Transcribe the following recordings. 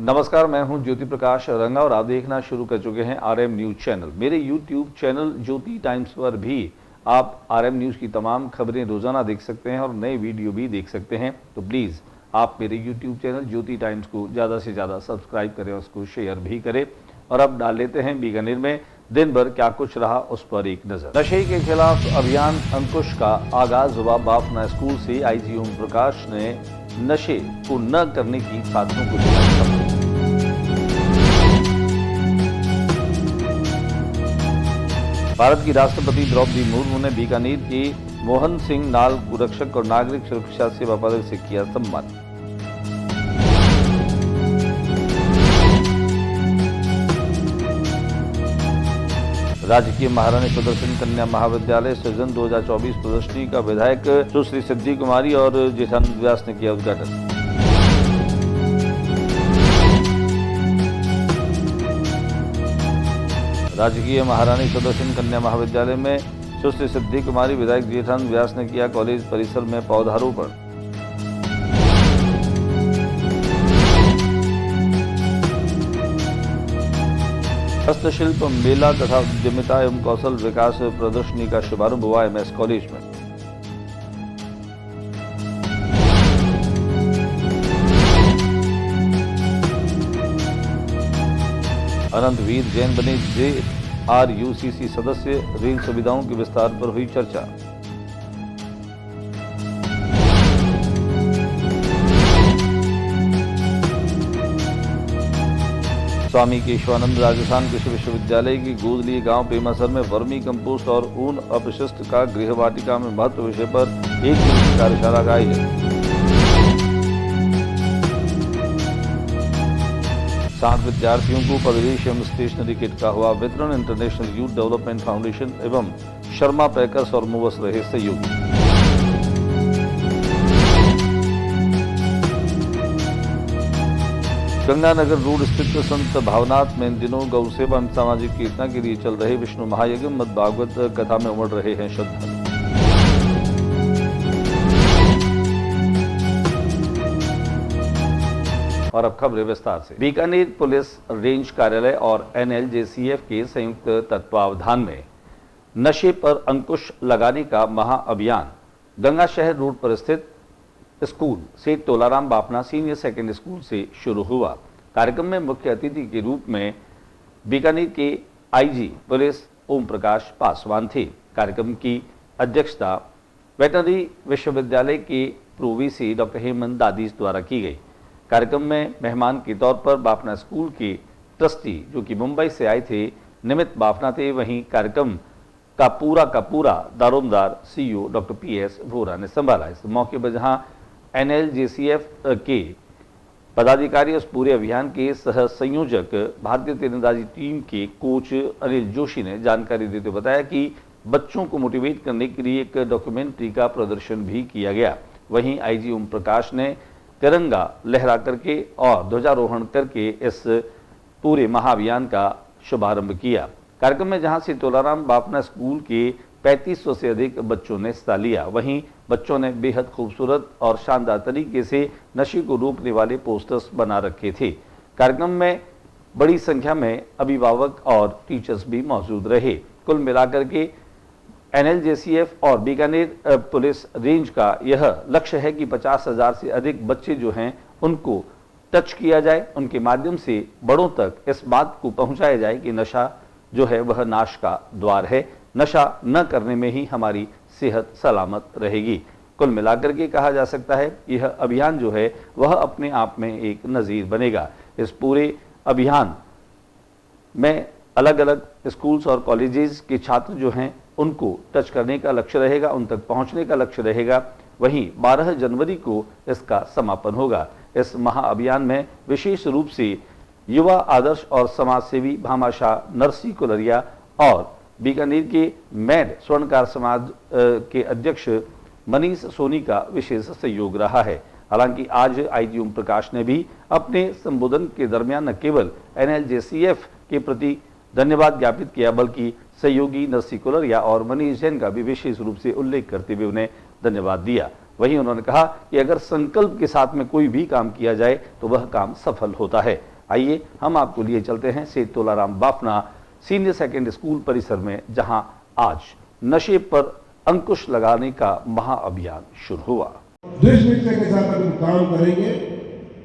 नमस्कार, मैं हूं ज्योति प्रकाश रंगा और आप देखना शुरू कर चुके हैं आरएम न्यूज चैनल। मेरे यूट्यूब चैनल ज्योति टाइम्स पर भी आप आरएम न्यूज की तमाम खबरें रोजाना देख सकते हैं और नए वीडियो भी देख सकते हैं। तो प्लीज आप मेरे यूट्यूब चैनल ज्योति टाइम्स को ज्यादा से ज्यादा सब्सक्राइब करें और उसको शेयर भी करें। और अब डाल लेते हैं बीकानेर में दिन भर क्या कुछ रहा उस पर एक नजर। नशे के खिलाफ अभियान अंकुश का आगाज हुआ। बापना स्कूल से आईजी ओम प्रकाश ने नशे को न करने की छात्रों को दिलाई। भारत की राष्ट्रपति द्रौपदी मुर्मू ने बीकानेर के मोहन सिंह नाल गुरक्षक और नागरिक सुरक्षा सेवा पदक से किया सम्मान। राजकीय महारानी सुदर्शन कन्या महाविद्यालय सृजन 2024 प्रदर्शनी का विधायक सुश्री सिद्धि कुमारी और जेठानंद व्यास ने किया उद्घाटन। राजकीय महारानी सुदर्शन कन्या महाविद्यालय में सुश्री सिद्धि कुमारी, विधायक जेठानंद व्यास ने किया कॉलेज परिसर में पौधारोपण। हस्तशिल्प मेला तथा उद्यमिता एवं कौशल विकास प्रदर्शनी का शुभारंभ हुआ एमएस कॉलेज में। अनंतवीर जैन बने JRUCC सदस्य। रेल सुविधाओं के विस्तार पर हुई चर्चा। स्वामी केशवानंद राजस्थान कृषि विश्वविद्यालय की गोद लिए गांव पेमासर में वर्मी कंपोस्ट और ऊन अपशिष्ट का गृह वाटिका में महत्व विषय पर एक दिवसीय कार्यशाला का आयोजन। 7 विद्यार्थियों को परिवेश एवं स्टेशनरी किट का हुआ वितरण। इंटरनेशनल यूथ डेवलपमेंट फाउंडेशन एवं शर्मा पैकर्स और मूवर्स रहे सहयोगी। गंगानगर रोड स्थित संत भावनाथ में इन दिनों गौ सेवा एवं सामाजिक कीर्तना के लिए चल रहे विष्णु महायज्ञ मद भागवत कथा में उमड़ रहे हैं श्रद्धालु। और अब खबरें विस्तार से। बीकानेर पुलिस रेंज कार्यालय और NLJCF के संयुक्त तत्वावधान में नशे पर अंकुश लगाने का महाअभियान गंगा शहर रोड पर स्थित स्कूल सेठ Tolaram Bapna senior secondary school से शुरू हुआ। कार्यक्रम में मुख्य अतिथि के रूप में बीकानेर के IG पुलिस ओम प्रकाश पासवान थे। कार्यक्रम की अध्यक्षता वेटनरी विश्वविद्यालय के प्रोवीसी डॉक्टर हेमंत दादीज द्वारा की गई। कार्यक्रम में मेहमान के तौर पर बापना स्कूल के ट्रस्टी जो कि मुंबई से आए थे निमित बापना थे। वहीं कार्यक्रम का पूरा दारोमदार CEO डॉक्टर PS वोरा ने संभाला। इस मौके पर जहां NLJCF के पदाधिकारी उस पूरे अभियान के सह संयोजक भारतीय तीरंदाजी टीम के कोच अनिल जोशी ने जानकारी देते हुए बताया कि बच्चों को मोटिवेट करने के लिए एक डॉक्यूमेंट्री का प्रदर्शन भी किया गया। वहीं IG ओम प्रकाश ने तिरंगा लहरा करके और ध्वजारोहण करके इस पूरे महाअभियान का शुभारंभ किया। कार्यक्रम में जहां से तोलाराम बापना स्कूल के 3500 से अधिक बच्चों ने हिस्सा लिया। वहीं बच्चों ने बेहद खूबसूरत और शानदार तरीके से नशे को रोकने वाले पोस्टर्स बना रखे थे। कार्यक्रम में बड़ी संख्या में अभिभावक और टीचर्स भी मौजूद रहे। कुल मिलाकर के NLJCF और बीकानेर पुलिस रेंज का यह लक्ष्य है कि 50,000 से अधिक बच्चे जो हैं उनको टच किया जाए, उनके माध्यम से बड़ों तक इस बात को पहुंचाया जाए कि नशा जो है वह नाश का द्वार है। नशा न करने में ही हमारी सेहत सलामत रहेगी। कुल मिलाकर के कहा जा सकता है यह अभियान जो है वह अपने आप में एक नज़ीर बनेगा। इस पूरे अभियान में अलग अलग स्कूल्स और कॉलेजेस के छात्र जो हैं उनको टच करने का लक्ष्य रहेगा, उन तक पहुंचने का लक्ष्य रहेगा। वहीं 12 जनवरी को इसका समापन होगा। इस महाअभियान में विशेष रूप से युवा आदर्श और समाज सेवी भामाशाह नरसी कुलरिया और बीकानेर के मैड स्वर्णकार समाज के अध्यक्ष मनीष सोनी का विशेष सहयोग रहा है। हालांकि आज आईजी ओम प्रकाश ने भी अपने संबोधन के दरमियान न केवल एनएलजेसीएफ के प्रति धन्यवाद ज्ञापित किया बल्कि सहयोगी नरसी कुलरिया और मनीष जैन का भी विशेष रूप से उल्लेख करते हुए उन्हें धन्यवाद दिया। वहीं उन्होंने कहा कि अगर संकल्प के साथ में कोई भी काम किया जाए तो वह काम सफल होता है। आइए हम आपको लिए चलते हैं सेठ Tolaram Bafna senior secondary school परिसर में, जहां आज नशे पर अंकुश लगाने का महाअभियान शुरू हुआ। दृढ़ निश्चय के साथ अगर काम करेंगे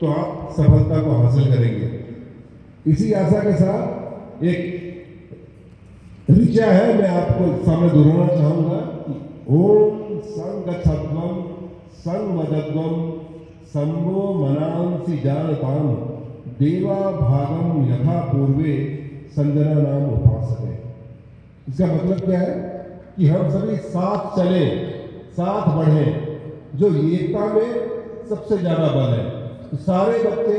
तो आप सफलता को हासिल करेंगे। इसी आशा के साथ एक ऋचा है, मैं आपको सामने दोहराना चाहूंगा। ओम संगच्छध्वम संवदध्वम संभो मनांसि जानताम देवा भागम यथा पूर्वे संजना नाम उपासते। इसका मतलब क्या है कि हम सभी साथ चले, साथ बढ़े। जो एकता में सबसे ज्यादा बल है, तो सारे बच्चे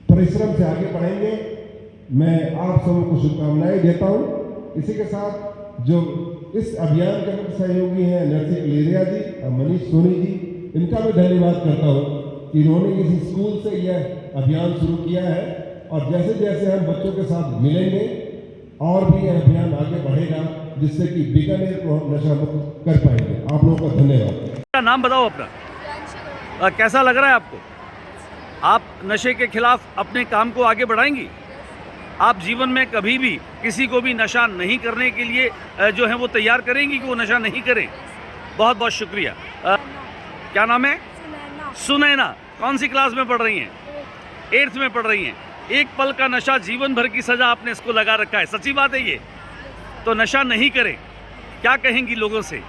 परिश्रम से आगे बढ़ेंगे। मैं आप सबको शुभकामनाएं देता हूं। इसी के साथ जो इस अभियान के मुख्य सहयोगी हैं नरसी कुलरिया जी और मनीष सोनी जी, इनका भी धन्यवाद करता हूं कि इन्होंने इस स्कूल से यह अभियान शुरू किया है और जैसे जैसे हम बच्चों के साथ मिलेंगे और भी यह अभियान आगे बढ़ेगा, जिससे कि बीकानेर को हम नशा मुक्त कर पाएंगे। आप लोगों का धन्यवाद। नाम बताओ अपना, कैसा लग रहा है आपको? आप नशे के खिलाफ अपने काम को आगे बढ़ाएंगी? आप जीवन में कभी भी किसी को भी नशा नहीं करने के लिए जो है वो तैयार करेंगी कि वो नशा नहीं करें? बहुत बहुत शुक्रिया। क्या नाम है? सुनैना। कौन सी क्लास में पढ़ रही हैं? 8th में पढ़ रही हैं। एक पल का नशा जीवन भर की सजा आपने इसको लगा रखा है, सच्ची बात है ये? तो नशा नहीं करें। क्या कहेंगी लोगों से?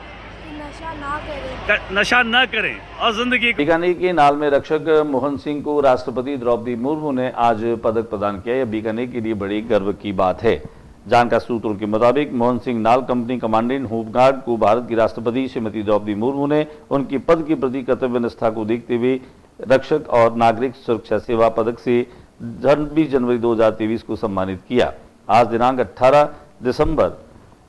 नशा ना करें और जिंदगी। बीकानेर के नाल में रक्षक मोहन सिंह को राष्ट्रपति द्रौपदी मुर्मू ने आज पदक प्रदान किया। यह बीकानेर के लिए बड़ी गर्व की बात है। जानकार सूत्रों के मुताबिक मोहन सिंह नाल कंपनी कमांडेंट होमगार्ड को भारत की राष्ट्रपति श्रीमती द्रौपदी मुर्मू ने उनकी पद के प्रति कर्तव्य निष्ठा को देखते हुए रक्षक और नागरिक सुरक्षा सेवा पदक से 26 जनवरी 2023 को सम्मानित किया। आज दिनांक 18 दिसंबर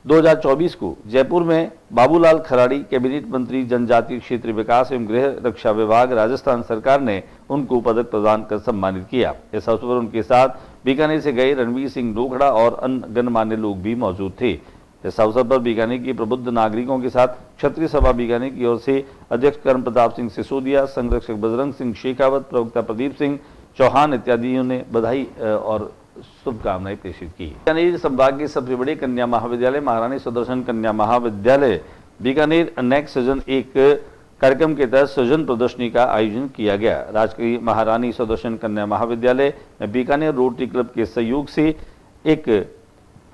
2024 को जयपुर में बाबूलाल खराड़ी कैबिनेट मंत्री जनजातीय क्षेत्र विकास एवं गृह रक्षा विभाग राजस्थान सरकार ने उनको पदक प्रदान कर सम्मानित किया। इस अवसर पर उनके साथ बीकानेर से गए रणवीर सिंह डोगड़ा और अन्य गणमान्य लोग भी मौजूद थे। इस अवसर पर बीकानेर के प्रबुद्ध नागरिकों के साथ क्षत्रिय सभा बीकानेर की ओर से अध्यक्ष कर्ण प्रताप सिंह सिसोदिया, संरक्षक बजरंग सिंह शेखावत, प्रवक्ता प्रदीप सिंह चौहान इत्यादियों ने बधाई और शुभकामनाएं प्रेषित की। बीकानेर संभाग के सबसे बड़े कन्या महाविद्यालय महारानी सुदर्शन कन्या महाविद्यालय बीकानेर नेक्स्ट सीजन एक कार्यक्रम के तहत सृजन प्रदर्शनी का आयोजन किया गया। राजकीय महारानी सुदर्शन कन्या महाविद्यालय में बीकानेर रोटरी क्लब के सहयोग से एक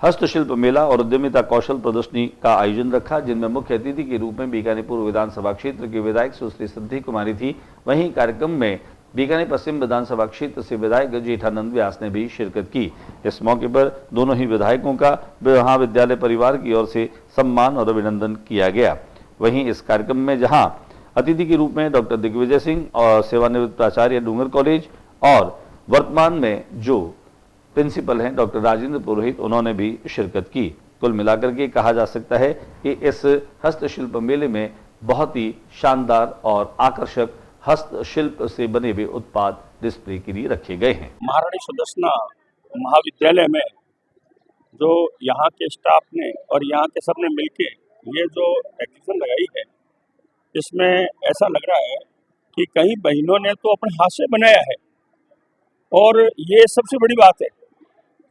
हस्तशिल्प मेला और उद्यमिता कौशल प्रदर्शनी का आयोजन रखा, जिनमें मुख्य अतिथि के रूप में बीकानेर पूर्व विधानसभा क्षेत्र के विधायक सुश्री सिद्धि कुमारी थी। वहीं कार्यक्रम में बीकानेर पश्चिम विधानसभा क्षेत्र से विधायक जेठानंद व्यास ने भी शिरकत की। इस मौके पर दोनों ही विधायकों का महाविद्यालय परिवार की ओर से सम्मान और अभिनंदन किया गया। वहीं इस कार्यक्रम में जहां अतिथि के रूप में डॉक्टर दिग्विजय सिंह और सेवानिवृत्त प्राचार्य डूंगर कॉलेज और वर्तमान में जो प्रिंसिपल हैं डॉक्टर राजेंद्र पुरोहित, उन्होंने भी शिरकत की। कुल मिलाकर के कहा जा सकता है कि इस हस्तशिल्प मेले में बहुत ही शानदार और आकर्षक हस्तशिल्प से बने हुए उत्पाद डिस्प्ले के लिए रखे गए हैं। महारानी सुदर्शना महाविद्यालय में जो यहाँ के स्टाफ ने और यहाँ के सब ने मिलके ये जो एग्जीबिशन लगाई है, इसमें ऐसा लग रहा है कि कई बहनों ने तो अपने हाथ से बनाया है और ये सबसे बड़ी बात है,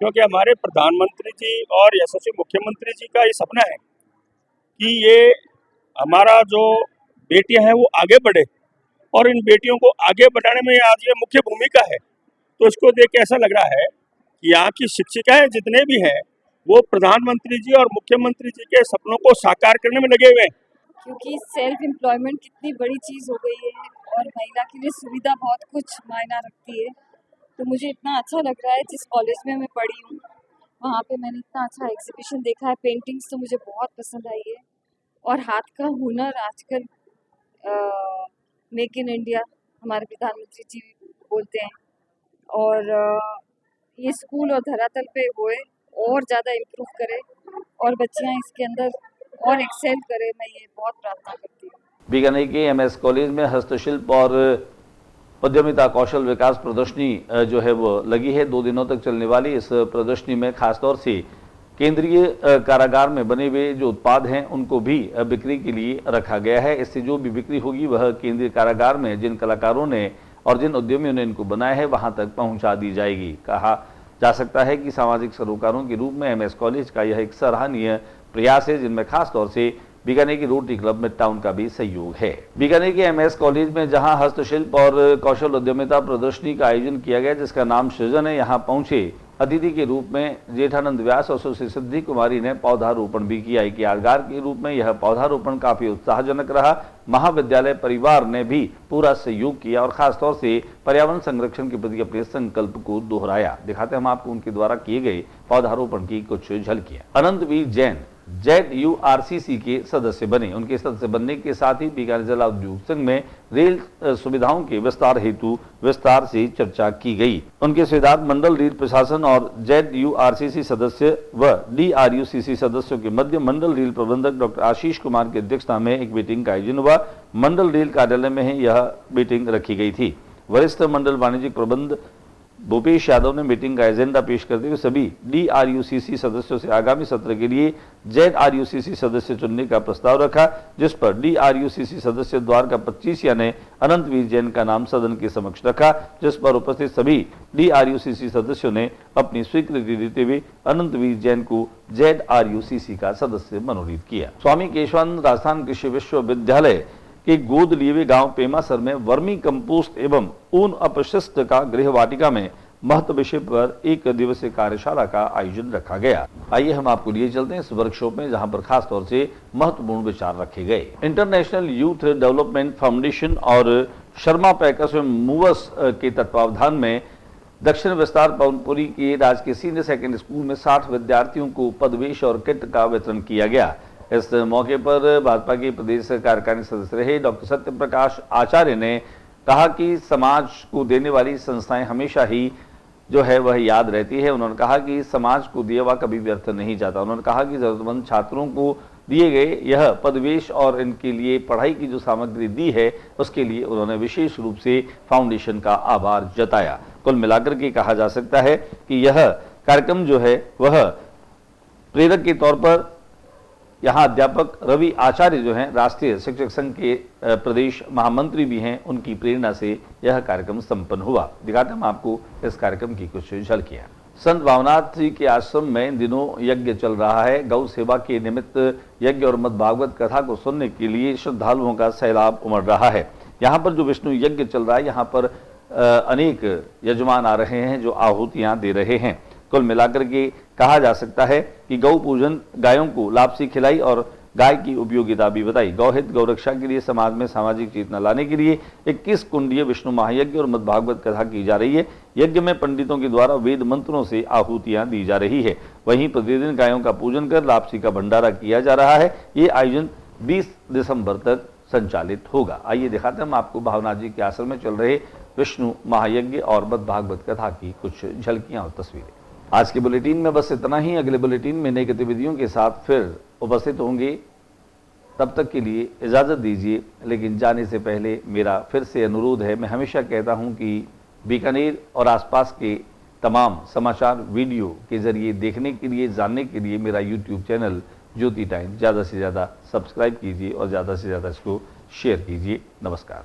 क्योंकि हमारे प्रधानमंत्री जी और यशस्वी मुख्यमंत्री जी का ये सपना है कि ये हमारा जो बेटियां हैं वो आगे बढ़े और इन बेटियों को आगे बढ़ाने में आज ये मुख्य भूमिका है। तो इसको देख के ऐसा लग रहा है कि यहाँ की शिक्षिकाएं जितने भी हैं वो प्रधानमंत्री जी और मुख्यमंत्री जी के सपनों को साकार करने में लगे हुए हैं। क्योंकि सेल्फ एम्प्लॉयमेंट कितनी बड़ी चीज़ हो गई है और महिला के लिए सुविधा बहुत कुछ मायना रखती है। तो मुझे इतना अच्छा लग रहा है, जिस कॉलेज में मैं पढ़ी हूँ वहाँ पे मैंने इतना अच्छा एग्जीबिशन देखा है। पेंटिंग्स तो मुझे बहुत पसंद आई है और हाथ का हुनर आजकल मेक इन इंडिया हमारे प्रधानमंत्री जी बोलते हैं, और ये स्कूल और धरातल पे होए और ज़्यादा इम्प्रूव करे और बच्चियाँ इसके अंदर और एक्सेल करे, मैं ये बहुत प्रार्थना करती हूँ। बीकानेर के एमएस कॉलेज में हस्तशिल्प और उद्यमिता कौशल विकास प्रदर्शनी जो है वो लगी है। 2 दिनों तक चलने वाली इस प्रदर्शनी में खासतौर से केंद्रीय कारागार में बने हुए जो उत्पाद हैं उनको भी बिक्री के लिए रखा गया है। इससे जो भी बिक्री होगी वह केंद्रीय कारागार में जिन कलाकारों ने और जिन उद्यमियों ने इनको बनाया है वहां तक पहुंचा दी जाएगी। कहा जा सकता है कि सामाजिक सरोकारों के रूप में एमएस कॉलेज का यह एक सराहनीय प्रयास है, जिनमें खासतौर से बीकानेर की रोटरी क्लब मिड टाउन का भी सहयोग है। बीकानेर के एमएस कॉलेज में जहां हस्तशिल्प और कौशल उद्यमिता प्रदर्शनी का आयोजन किया गया, जिसका नाम सृजन है, यहां पहुंचे अतिथि के रूप में जेठानंद व्यास और सुश्री सिद्धि कुमारी ने पौधारोपण भी किया। एक यादगार के रूप में यह पौधारोपण काफी उत्साहजनक रहा। महाविद्यालय परिवार ने भी पूरा सहयोग किया और खासतौर से पर्यावरण संरक्षण के प्रति अपने संकल्प को दोहराया। दिखाते हम आपको उनके द्वारा किए गए पौधारोपण की कुछ झलकियां। अनंतवीर जैन ZURCC के सदस्य बने। उनके सदस्य बनने के साथ ही बीकानेर जिला उद्योग संघ में रेल सुविधाओं के विस्तार हेतु विस्तार से चर्चा की गई। उनके साथ मंडल रेल प्रशासन और ZURCC सदस्य व DRUCC सदस्यों के मध्य मंडल रेल प्रबंधक डॉक्टर आशीष कुमार की अध्यक्षता में एक मीटिंग का आयोजन हुआ। मंडल रेल कार्यालय में ही यह मीटिंग रखी गई थी। वरिष्ठ मंडल वाणिज्यिक प्रबंध भूपेश यादव ने मीटिंग का एजेंडा पेश करते हुए सभी DRUCC सदस्यों से आगामी सत्र के लिए ZRUCC सदस्य चुनने का प्रस्ताव रखा, जिस पर DRUCC सदस्य द्वारका 25 ने अनंतवीर जैन का नाम सदन के समक्ष रखा, जिस पर उपस्थित सभी DRUCC सदस्यों ने अपनी स्वीकृति देते हुए अनंतवीर जैन को ZRUCC का सदस्य मनोनीत किया। स्वामी केशवानंद राजस्थान कृषि विश्वविद्यालय के गोद लिए हुए गांव पेमासर में वर्मी कंपोस्ट एवं ऊन अपशिष्ट का गृह वाटिका में महत्व विषय पर 1 दिवसीय कार्यशाला का आयोजन रखा गया। आइए हम आपको लिए चलते हैं इस वर्कशॉप में, जहां पर खास तौर से महत्वपूर्ण विचार रखे गए। इंटरनेशनल यूथ डेवलपमेंट फाउंडेशन और शर्मा पैकर्स एवं मूवर्स के तत्वावधान में दक्षिण विस्तार पवनपुरी के राजकीय सीनियर सेकेंडरी स्कूल में 60 विद्यार्थियों को पदवेश और किट का वितरण किया गया। इस मौके पर भाजपा के प्रदेश कार्यकारिणी सदस्य रहे डॉक्टर सत्यप्रकाश आचार्य ने कहा कि समाज को देने वाली संस्थाएं हमेशा ही जो है वह याद रहती है। उन्होंने कहा कि समाज को दिया हुआ कभी व्यर्थ नहीं जाता। उन्होंने कहा कि जरूरतमंद छात्रों को दिए गए यह पदवेश और इनके लिए पढ़ाई की जो सामग्री दी है उसके लिए उन्होंने विशेष रूप से फाउंडेशन का आभार जताया। कुल मिलाकर के कहा जा सकता है कि यह कार्यक्रम जो है वह प्रेरक के तौर पर यहाँ अध्यापक रवि आचार्य जो हैं राष्ट्रीय शिक्षक संघ के प्रदेश महामंत्री भी हैं, उनकी प्रेरणा से यह कार्यक्रम संपन्न हुआ। दिखाते हम आपको इस कार्यक्रम की कुछ झलकियां। संत भावनाथ जी के आश्रम में इन दिनों यज्ञ चल रहा है। गौ सेवा के निमित्त यज्ञ और मद भागवत कथा को सुनने के लिए श्रद्धालुओं का सैलाब उमड़ रहा है। यहाँ पर जो विष्णु यज्ञ चल रहा है, यहाँ पर अनेक यजमान आ रहे हैं जो आहुतियां दे रहे हैं। कुल मिलाकर के कहा जा सकता है कि गौ पूजन, गायों को लापसी खिलाई और गाय की उपयोगिता भी बताई। गौहित गौरक्षा के लिए समाज में सामाजिक चेतना लाने के लिए 21 कुंडीय विष्णु महायज्ञ और मद भागवत कथा की जा रही है। यज्ञ में पंडितों के द्वारा वेद मंत्रों से आहुतियां दी जा रही है। वहीं प्रतिदिन गायों का पूजन कर लापसी का भंडारा किया जा रहा है। ये आयोजन 20 दिसंबर तक संचालित होगा। आइए दिखाते हम आपको भावनाथ जी के आश्रम में चल रहे विष्णु महायज्ञ और मद भागवत कथा की कुछ झलकियां और तस्वीरें। आज के बुलेटिन में बस इतना ही। अगले बुलेटिन में नई गतिविधियों के साथ फिर उपस्थित होंगे। तब तक के लिए इजाज़त दीजिए, लेकिन जाने से पहले मेरा फिर से अनुरोध है। मैं हमेशा कहता हूं कि बीकानेर और आसपास के तमाम समाचार वीडियो के जरिए देखने के लिए, जानने के लिए मेरा यूट्यूब चैनल ज्योति टाइम ज़्यादा से ज़्यादा सब्सक्राइब कीजिए और ज़्यादा से ज़्यादा इसको शेयर कीजिए। नमस्कार।